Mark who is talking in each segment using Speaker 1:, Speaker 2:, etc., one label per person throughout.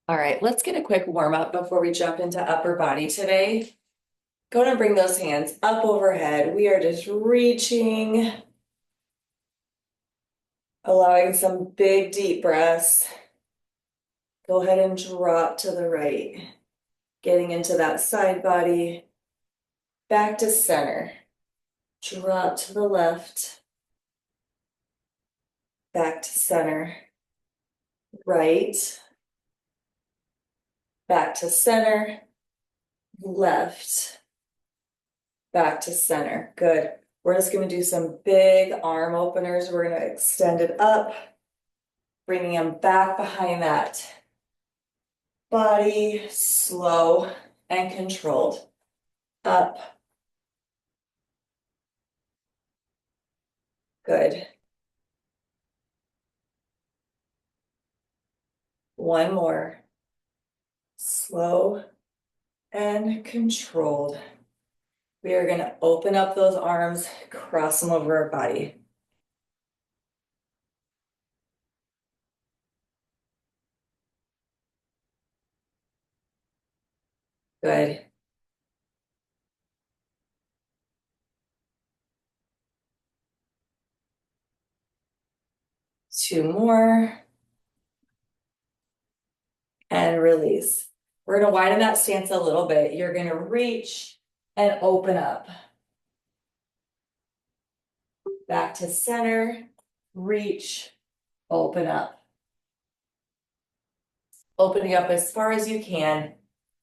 Speaker 1: All right, let's get a quick warm up before we jump into upper body today. Go ahead and bring those hands up overhead. We are just reaching, allowing some big deep breaths. Go ahead and drop to the right, getting into that side body, back to center. Drop to the left, back to center, right, back to center, left, back to center. Good. We're just going to do some big arm openers. We're going to extend it up, bringing them back behind that body, slow and controlled. Up. Good. One more. Slow and controlled. We are going to open up those arms, cross them over our body. Good. Two more. And release. We're going to widen that stance a little bit. You're going to reach and open up. Back to center, reach, open up. Opening up as far as you can.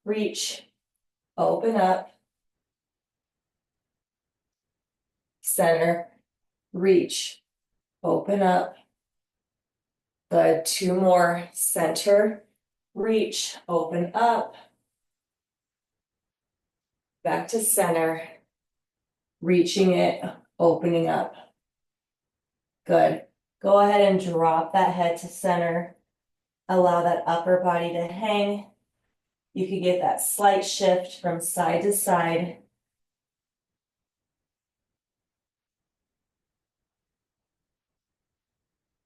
Speaker 1: Reach, open up. Center, reach, open up. Good. Two more. Center, reach, open up. Back to center, reaching it, opening up. Good. Go ahead and drop that head to center. Allow that upper body to hang. You could get that slight shift from side to side.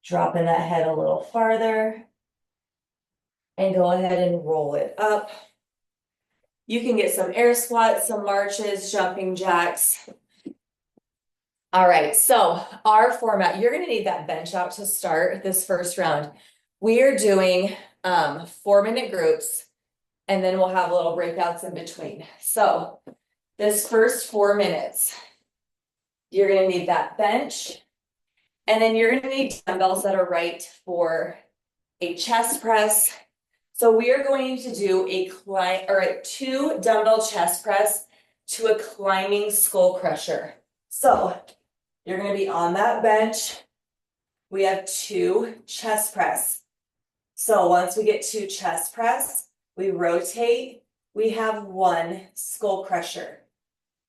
Speaker 1: Dropping that head a little farther. And go ahead and roll it up. You can get some air squats, some marches, jumping jacks. All right, so our format, you're gonna need that bench out to start this first round. We are doing 4-minute groups, and then we'll have little breakouts in between. So this first 4 minutes, you're gonna need that bench, and then you're gonna need dumbbells that are right for a chest press. So we are going to do a 2 dumbbell chest press to a climbing skull crusher. So you're going to be on that bench. We have 2 chest press. So once we get 2 chest press, we rotate. We have 1 skull crusher.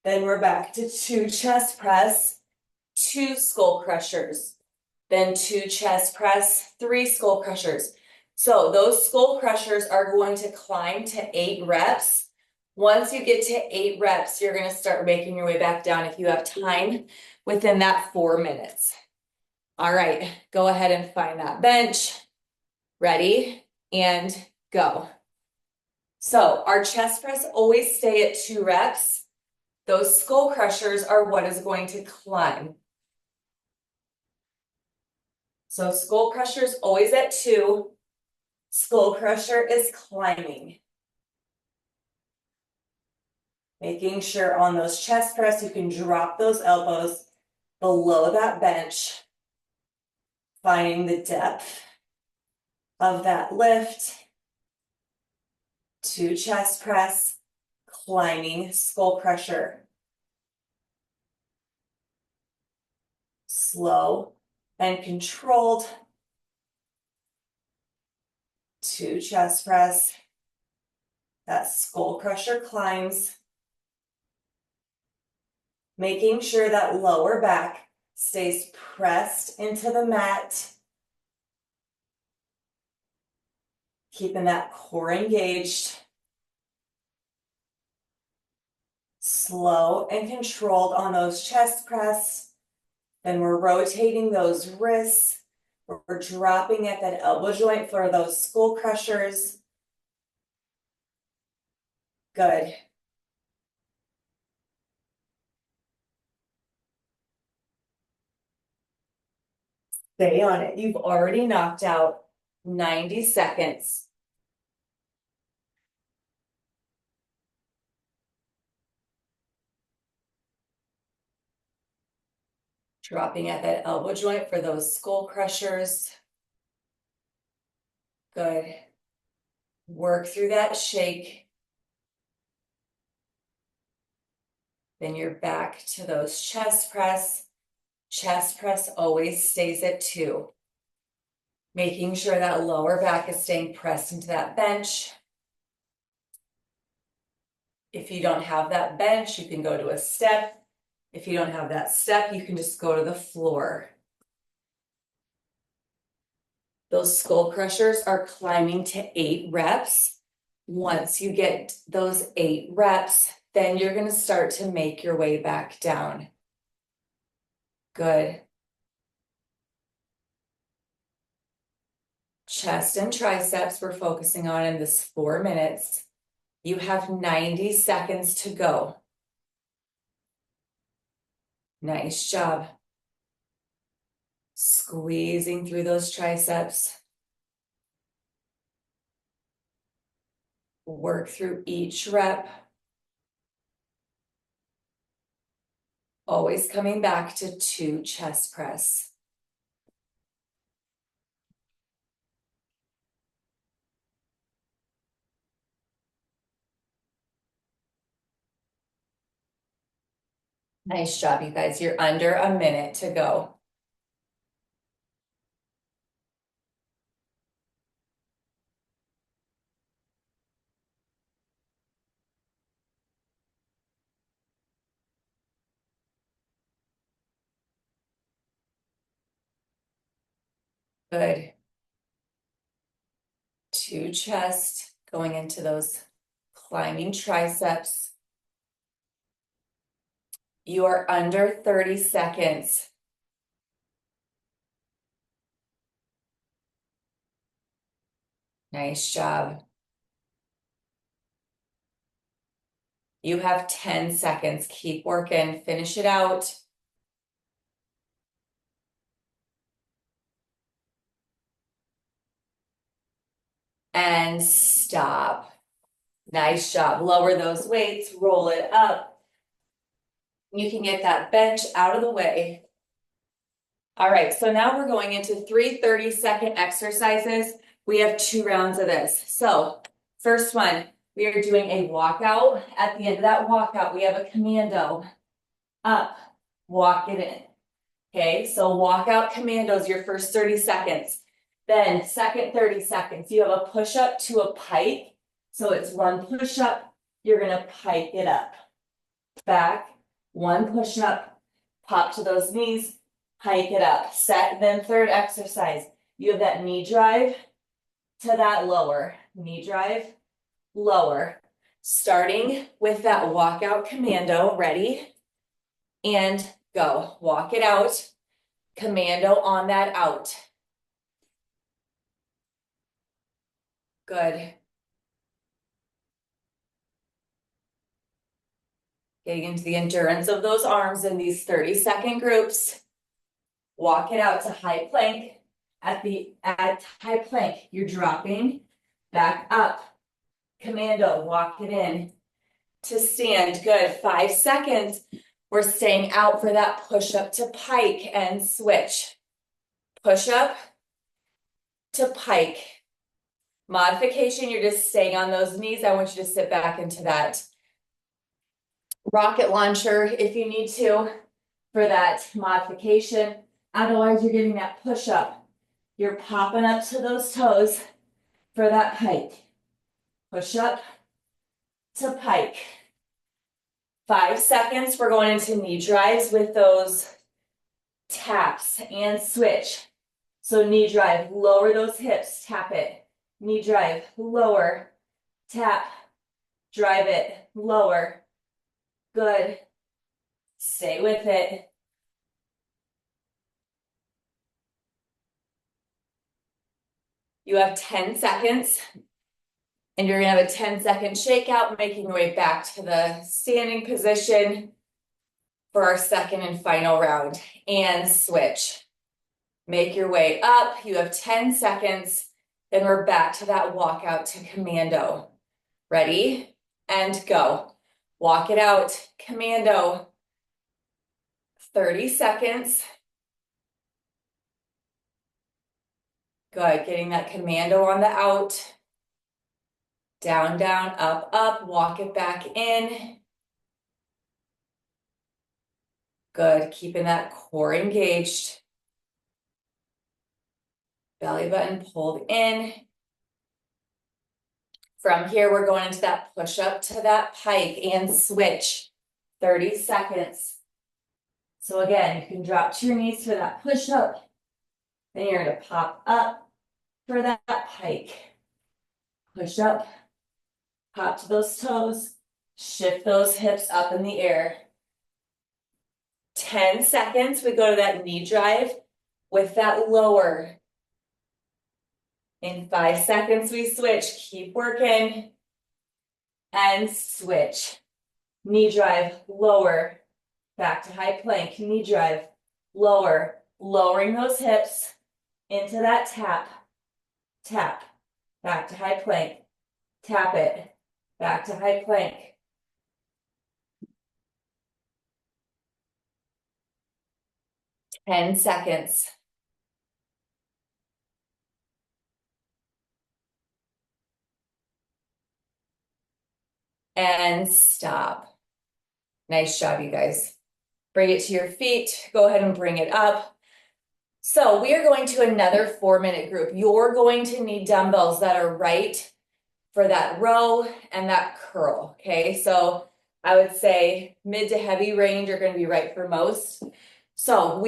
Speaker 1: Then we're back to 2 chest press, 2 skull crushers. Then 2 chest press, 3 skull crushers. So those skull crushers are going to climb to 8 reps. Once you get to 8 reps, you're going to start making your way back down if you have time within that 4 minutes. All right, go ahead and find that bench. Ready and go. So our chest press always stay at 2 reps. Those skull crushers are what is going to climb. So skull crushers always at 2. Skull crusher is climbing. Making sure on those chest press, you can drop those elbows below that bench. Finding the depth of that lift. 2 chest press, climbing skull crusher. Slow and controlled. 2 chest press. That skull crusher climbs. Making sure that lower back stays pressed into the mat. Keeping that core engaged. Slow and controlled on those chest press. Then we're rotating those wrists. We're dropping at that elbow joint for those skull crushers. Good. Stay on it. You've already knocked out 90 seconds. Dropping at that elbow joint for those skull crushers. Good. Work through that shake. Then you're back to those chest press. Chest press always stays at 2. Making sure that lower back is staying pressed into that bench. If you don't have that bench, you can go to a step. If you don't have that step, you can just go to the floor. Those skull crushers are climbing to 8 reps. Once you get those 8 reps, then you're going to start to make your way back down. Good. Chest and triceps we're focusing on in this 4 minutes. You have 90 seconds to go. Nice job. Squeezing through those triceps. Work through each rep. Always coming back to 2 chest press. Nice job, you guys. You're under a minute to go. Good. 2 chest, going into those climbing triceps. You are under 30 seconds. Nice job. You have 10 seconds. Keep working. Finish it out. And stop. Nice job. Lower those weights. Roll it up. You can get that bench out of the way. All right, so now we're going into 3 30-second exercises. We have 2 rounds of this. So first one, we are doing a walkout. At the end of that walkout, we have a commando. Up, walk it in. Okay, so walkout commandos, your first 30 seconds. Then second 30 seconds, you have a push-up to a pike. So it's 1 push-up, you're gonna pike it up. Back, 1 push-up, pop to those knees, hike it up. Set, then third exercise. You have that knee drive to that lower. Knee drive, lower. Starting with that walkout commando. Ready? And go. Walk it out. Commando on that out. Good. Getting into the endurance of those arms in these 30-second groups. Walk it out to high plank. At high plank, you're dropping back up. Commando, walk it in to stand. Good. 5 seconds. We're staying out for that push up to pike and switch. Push up to pike. Modification, you're just staying on those knees. I want you to sit back into that rocket launcher if you need to for that modification. Otherwise, you're getting that push up. You're popping up to those toes for that pike. Push up to pike. 5 seconds. We're going into knee drives with those taps and switch. So knee drive, lower those hips, tap it. Knee drive, lower, tap, drive it, lower. Good. Stay with it. You have 10 seconds. And you're gonna have a 10-second shakeout, making your way back to the standing position for our second and final round. And switch. Make your way up. You have 10 seconds. Then we're back to that walkout to commando. Ready? And go. Walk it out. Commando. 30 seconds. Good. Getting that commando on the out. Down, down, up, up. Walk it back in. Good. Keeping that core engaged. Belly button pulled in. From here, we're going into that push up to that pike and switch. 30 seconds. So again, you can drop to your knees for that push up. Then you're going to pop up for that pike. Push up, pop to those toes, shift those hips up in the air. 10 seconds, we go to that knee drive with that lower. In 5 seconds, we switch. Keep working. And switch. Knee drive, lower. Back to high plank. Knee drive, lower. Lowering those hips into that tap. Tap. Back to high plank. Tap it. Back to high plank. Ten seconds. And stop. Nice job, you guys. Bring it to your feet. Go ahead and bring it up. So we are going to another 4-minute group. You're going to need dumbbells that are right for that row and that curl, okay? So I would say mid to heavy range are going to be right for most. So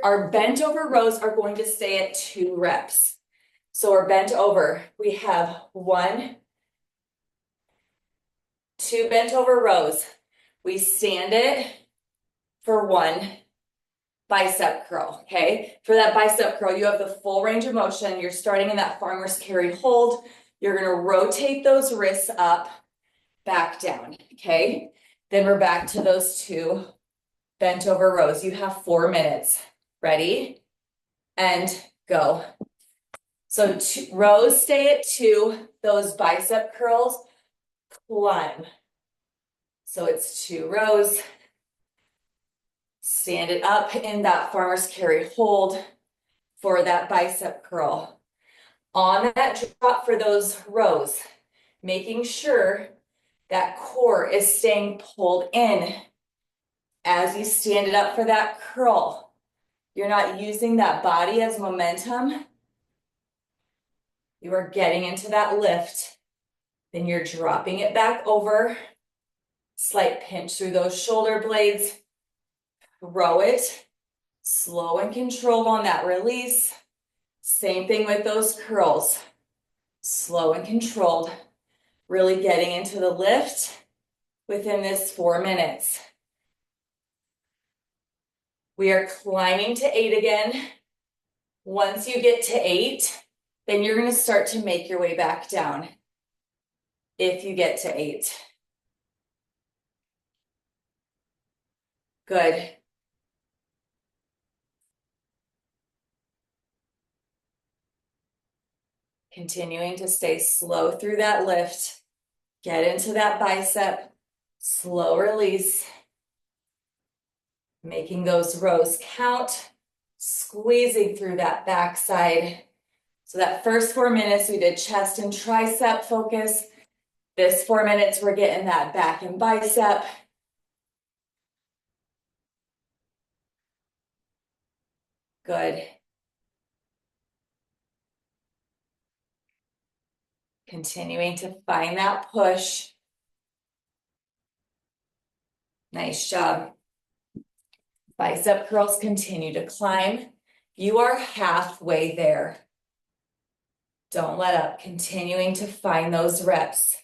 Speaker 1: our bent over rows are going to stay at 2 reps. So we're bent over. We have 1, 2 bent over rows. We stand it for 1 bicep curl, okay? For that bicep curl, you have the full range of motion. You're starting in that farmer's carry hold. You're gonna rotate those wrists up, back down, okay? Then we're back to those 2 bent over rows. You have 4 minutes. Ready? And go. So 2 rows stay at 2. Those bicep curls climb. So it's 2 rows. Stand it up in that farmer's carry hold for that bicep curl. On that drop for those rows, making sure that core is staying pulled in as you stand it up for that curl. You're not using that body as momentum. You are getting into that lift. Then you're dropping it back over. Slight pinch through those shoulder blades. Row it. Slow and controlled on that release. Same thing with those curls. Slow and controlled. Really getting into the lift within this 4 minutes. We are climbing to 8 again. Once you get to 8, then you're going to start to make your way back down. If you get to 8. Good. Continuing to stay slow through that lift. Get into that bicep. Slow release. Making those rows count. Squeezing through that backside. So that first 4 minutes, we did chest and tricep focus. This 4 minutes, we're getting that back and bicep. Good. Continuing to find that push. Nice job. Bicep curls continue to climb. You are halfway there. Don't let up. Continuing to find those reps.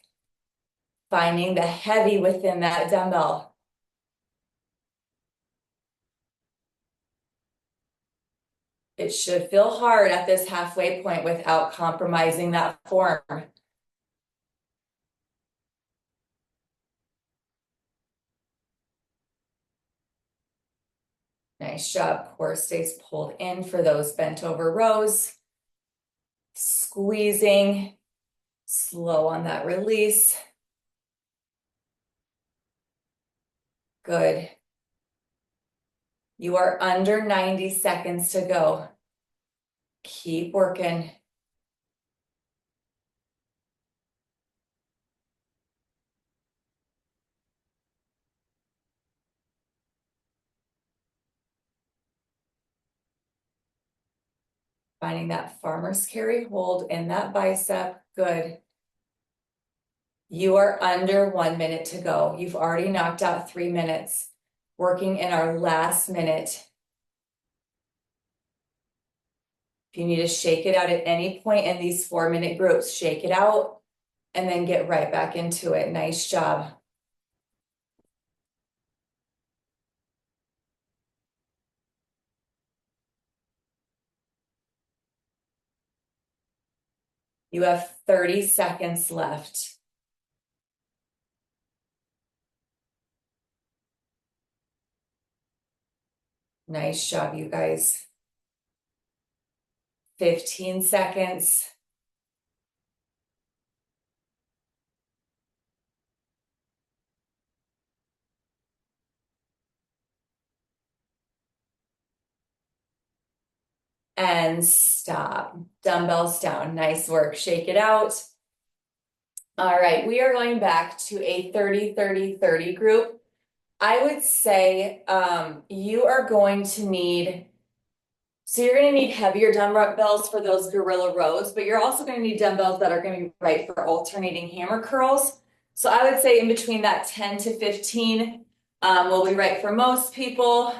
Speaker 1: Finding the heavy within that dumbbell. It should feel hard at this halfway point without compromising that form. Nice job. Core stays pulled in for those bent over rows. Squeezing, slow on that release. Good. You are under 90 seconds to go. Keep working. Finding that farmer's carry hold in that bicep. Good. You are under 1 minute to go. You've already knocked out 3 minutes. Working in our last minute. If you need to shake it out at any point in these 4-minute groups, shake it out and then get right back into it. Nice job. You have 30 seconds left. Nice job, you guys. 15 seconds. And stop. Dumbbells down. Nice work. Shake it out. All right, we are going back to a 30-30-30 group. I would say you are going to need, so you're going to need heavier dumbbells for those gorilla rows, but you're also going to need dumbbells that are going to be right for alternating hammer curls. So I would say in between that 10 to 15 will be right for most people.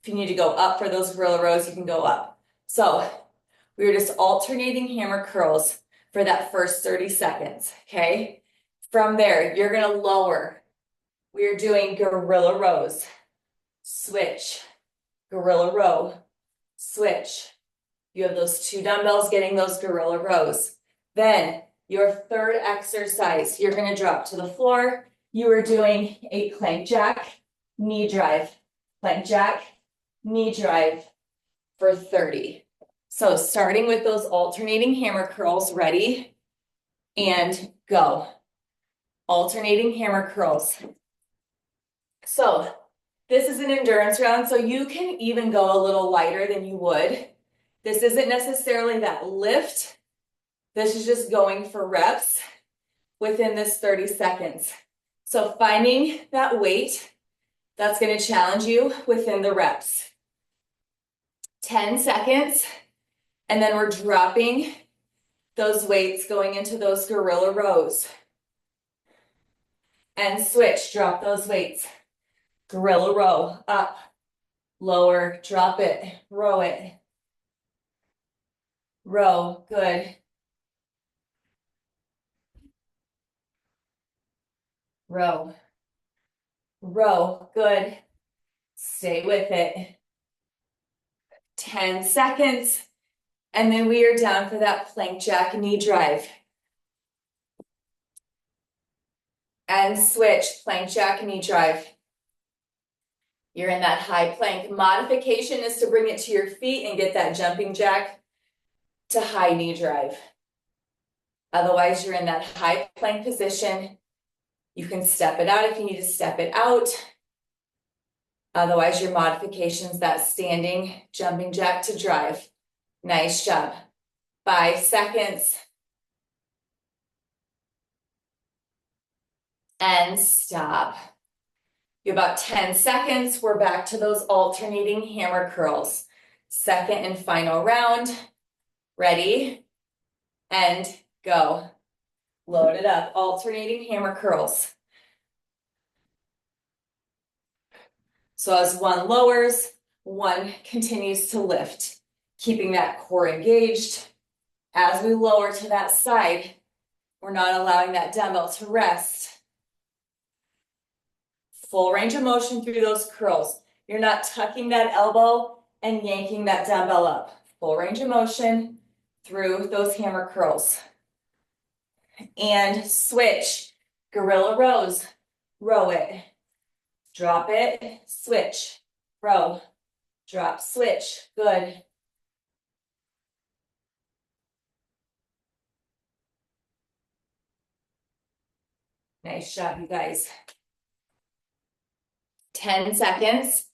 Speaker 1: If you need to go up for those gorilla rows, you can go up. So we were just alternating hammer curls for that first 30 seconds, okay? From there, you're going to lower. We're doing gorilla rows. Switch, gorilla row, switch. You have those 2 dumbbells getting those gorilla rows. Then your third exercise, you're going to drop to the floor. You are doing a plank jack, knee drive, plank jack, knee drive for 30. So starting with those alternating hammer curls, ready, and go. Alternating hammer curls. So this is an endurance round, so you can even go a little lighter than you would. This isn't necessarily that lift. This is just going for reps within this 30 seconds. So finding that weight, that's going to challenge you within the reps. 10 seconds, and then we're dropping those weights going into those gorilla rows. And switch, drop those weights. Gorilla row, up, lower, drop it, row it. Row, good. Row, row, good. Stay with it. 10 seconds. And then we are down for that plank jack knee drive. And switch, plank jack knee drive. You're in that high plank. Modification is to bring it to your feet and get that jumping jack to high knee drive. Otherwise, you're in that high plank position. You can step it out if you need to step it out. Otherwise, your modification is that standing jumping jack to drive. Nice job. 5 seconds. And stop. You have about 10 seconds. We're back to those alternating hammer curls. Second and final round. Ready? And go. Load it up. Alternating hammer curls. So as one lowers, one continues to lift, keeping that core engaged. As we lower to that side, we're not allowing that dumbbell to rest. Full range of motion through those curls. You're not tucking that elbow and yanking that dumbbell up. Full range of motion through those hammer curls. And switch. Gorilla rows. Row it. Drop it. Switch. Row. drop, switch, good. Nice job, you guys. 10 seconds,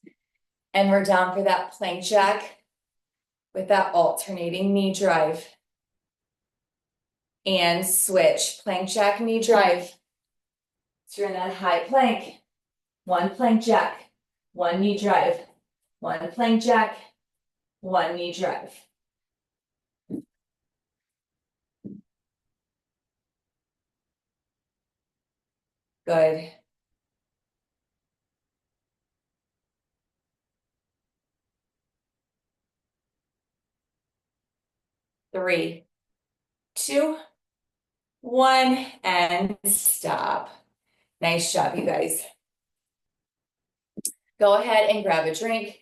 Speaker 1: and we're down for that plank jack with that alternating knee drive. And switch, plank jack, knee drive. So you're in that high plank. One plank jack, one knee drive, one plank jack, one knee drive. Good. Three, two, one, and stop. Nice job, you guys. Go ahead and grab a drink.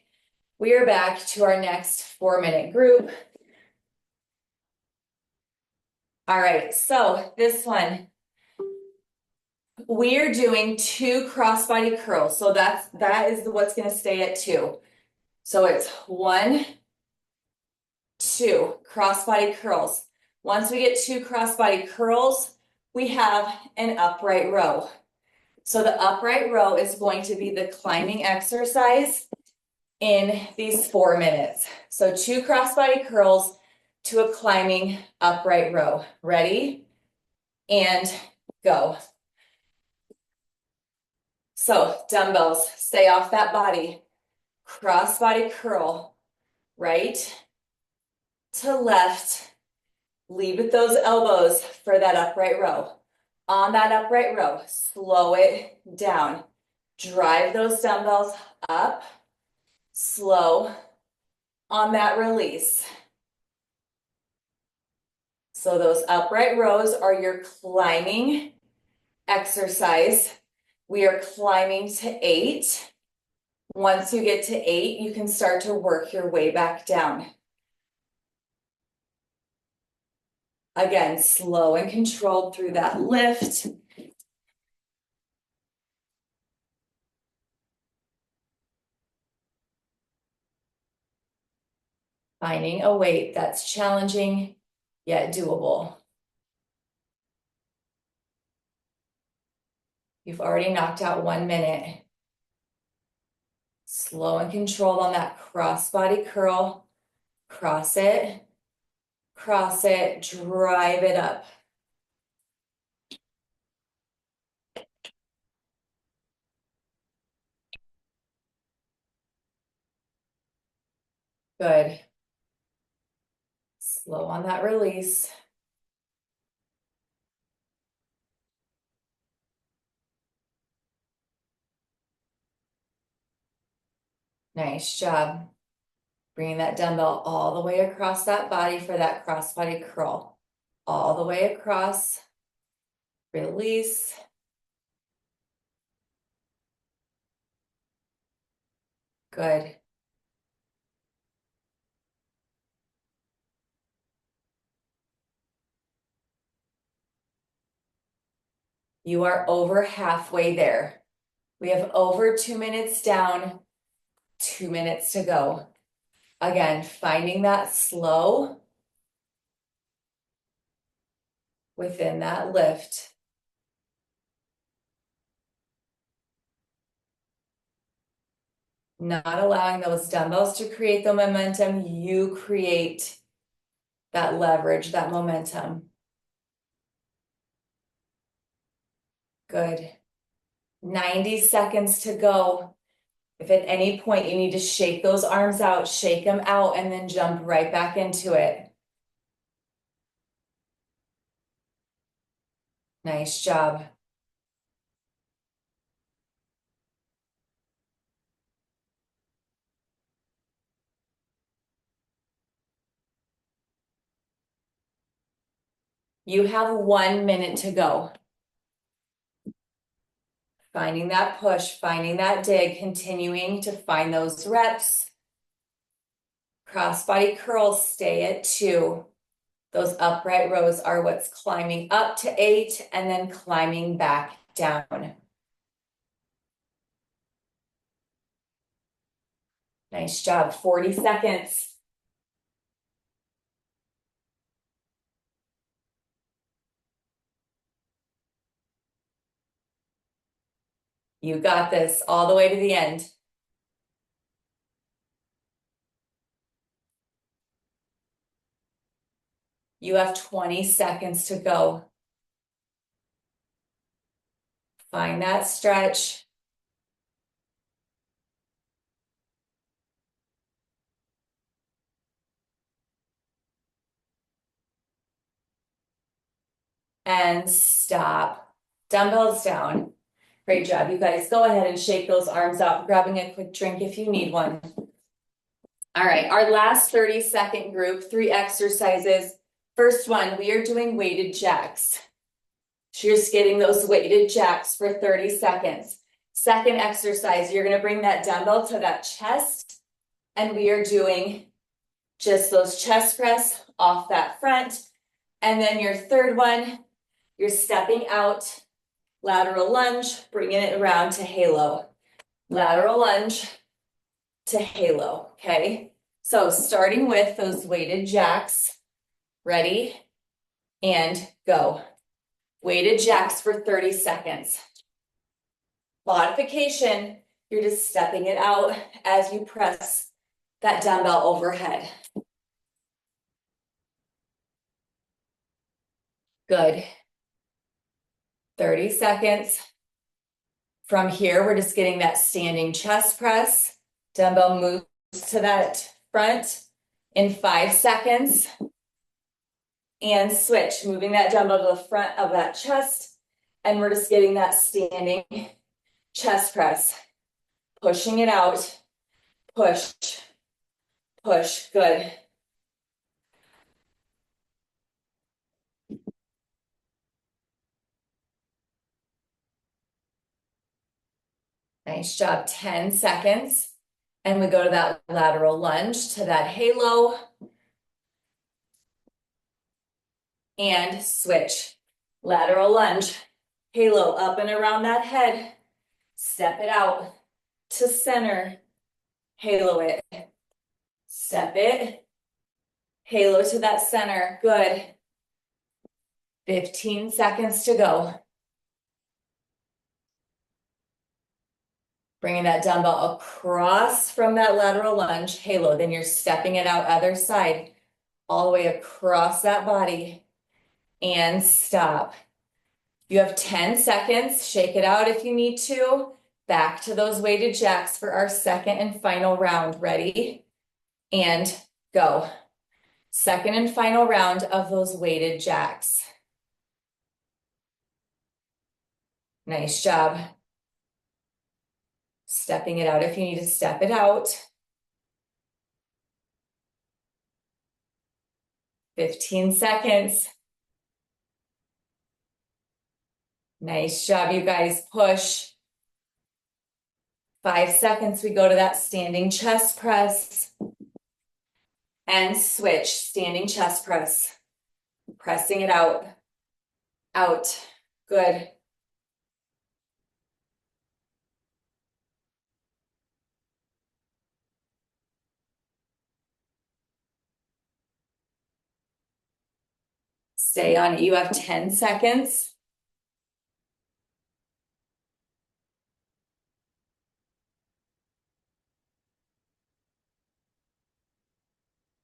Speaker 1: We are back to our next 4-minute group. All right, so this one, we're doing 2 crossbody curls. So that is what's gonna stay at 2. So it's 1, 2 crossbody curls. Once we get 2 crossbody curls, we have an upright row. So the upright row is going to be the climbing exercise in these 4 minutes. So 2 crossbody curls to a climbing upright row. Ready? And go. So dumbbells, stay off that body. Crossbody curl, right to left. Lead with those elbows for that upright row. On that upright row, slow it down. Drive those dumbbells up, slow on that release. So those upright rows are your climbing exercise. We are climbing to 8. Once you get to 8, you can start to work your way back down. Again, slow and controlled through that lift. Finding a weight that's challenging, yet doable. You've already knocked out 1 minute. Slow and controlled on that crossbody curl. Cross it, drive it up. Good. Slow on that release. Nice job. Bringing that dumbbell all the way across that body for that crossbody curl. All the way across. Release. Good. You are over halfway there. We have over 2 minutes down, 2 minutes to go. Again, finding that slow within that lift. Not allowing those dumbbells to create the momentum, you create that leverage, that momentum. Good. 90 seconds to go. If at any point you need to shake those arms out, shake them out and then jump right back into it. Nice job. You have 1 minute to go. Finding that push, finding that dig, continuing to find those reps. Crossbody curls stay at 2. Those upright rows are what's climbing up to 8 and then climbing back down. Nice job, 40 seconds. You got this all the way to the end. You have 20 seconds to go. Find that stretch. And stop. Dumbbells down. Great job, you guys. Go ahead and shake those arms out, grabbing a quick drink if you need one. All right, our last 30-second group, 3 exercises. First one, we are doing weighted jacks. So you're just getting those weighted jacks for 30 seconds. Second exercise, you're gonna bring that dumbbell to that chest, and we are doing just those chest press off that front. And then your third one, you're stepping out, lateral lunge, bringing it around to halo. Lateral lunge to halo, okay? So starting with those weighted jacks, ready, and go. Weighted jacks for 30 seconds. Modification, you're just stepping it out as you press that dumbbell overhead. Good. 30 seconds. From here, we're just getting that standing chest press. Dumbbell moves to that front in 5 seconds. And switch, moving that dumbbell to the front of that chest. And we're just getting that standing chest press. Pushing it out. Push. Push. Good. Nice job. 10 seconds. And we go to that lateral lunge, to that halo. And switch. Lateral lunge. Halo up and around that head. Step it out to center. Halo it. Step it. Halo to that center. Good. 15 seconds to go. Bringing that dumbbell across from that lateral lunge, halo. Then you're stepping it out other side, all the way across that body. And stop. You have 10 seconds. Shake it out if you need to. Back to those weighted jacks for our second and final round. Ready? And go. Second and final round of those weighted jacks. Nice job. Stepping it out if you need to step it out. 15 seconds. Nice job, you guys. Push. 5 seconds, we go to that standing chest press. And switch, standing chest press. Pressing it out. Out. Good. Stay on it. You have 10 seconds.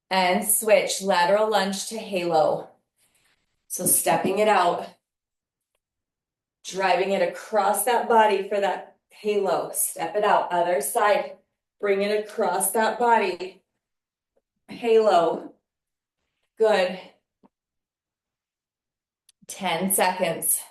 Speaker 1: And switch, lateral lunge to halo. So stepping it out. Driving it across that body for that halo. Step it out, other side. Bring it across that body. Halo. Good. 10 seconds.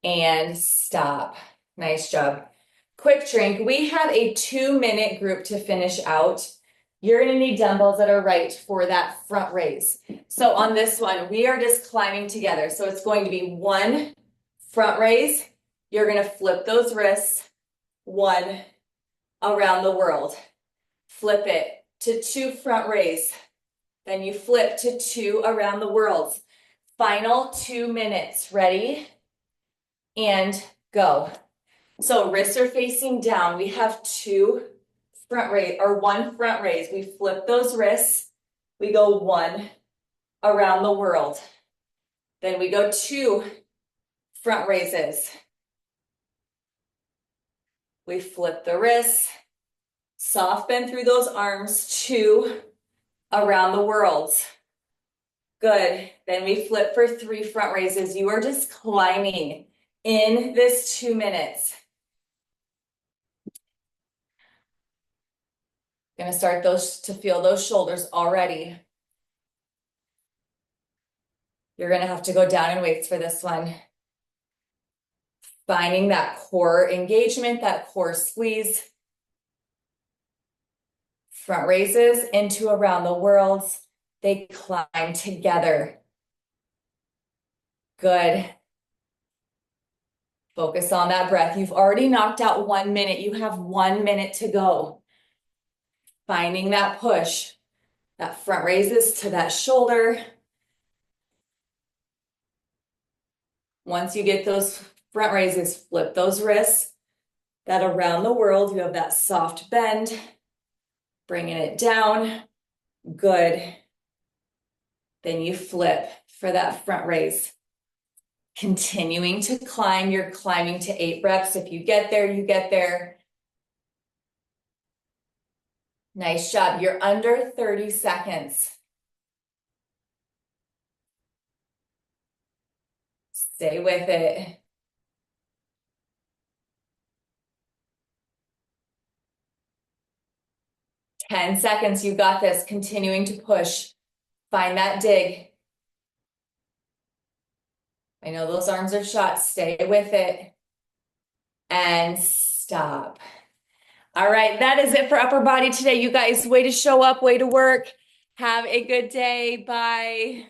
Speaker 1: And stop. Nice job. Quick drink. We have a 2-minute group to finish out. You're gonna need dumbbells that are right for that front raise. So on this one, we are just climbing together. So it's going to be 1 front raise. You're gonna flip those wrists, 1 around the world. Flip it to 2 front raise. Then you flip to 2 around the world. Final 2 minutes. Ready? And go. So wrists are facing down. We have one front raise. We flip those wrists. We go 1 around the world. Then we go 2 front raises. We flip the wrists. Soft bend through those arms. 2 around the world. Good. Then we flip for 3 front raises. You are just climbing in this 2 minutes. Gonna start to feel those shoulders already. You're gonna have to go down in weights for this one. Finding that core engagement, that core squeeze. Front raises into around the worlds. They climb together. Good. Focus on that breath. You've already knocked out 1 minute. You have 1 minute to go. Finding that push, that front raises to that shoulder. Once you get those front raises, flip those wrists. That around the world, you have that soft bend. Bringing it down. Good. Then you flip for that front raise. Continuing to climb. You're climbing to 8 reps. If you get there, you get there. Nice job. You're under 30 seconds. Stay with it. Ten seconds. You got this. Continuing to push. Find that dig. I know those arms are shot. Stay with it. And stop. All right, that is it for upper body today, you guys. Way to show up, way to work. Have a good day. Bye.